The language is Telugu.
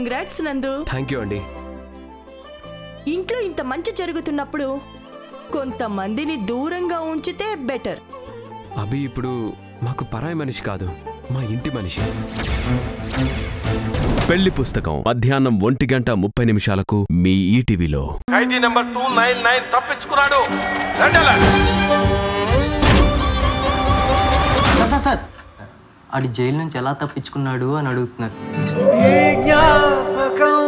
కంగ్రాట్స్ నందు. థ్యాంక్ యూ అండి. ఇంట్లో ఇంత మంచి జరుగుతున్నప్పుడు కొంతమందిని దూరంగా ఉంచితే బెటర్. అభి ఇప్పుడు మాకు పరాయి మనిషి కాదు, మా ఇంటి మనిషి. పెళ్లి పుస్తకం మధ్యాహ్నం 1:30 మీ ఈటీవీలో. ఖైదీ నంబర్ 299 తప్పించుకున్నాడు. సార్ ఆడి జైలు నుంచి ఎలా తప్పించుకున్నాడు అని అడుగుతున్నారు. జ్ఞాపకం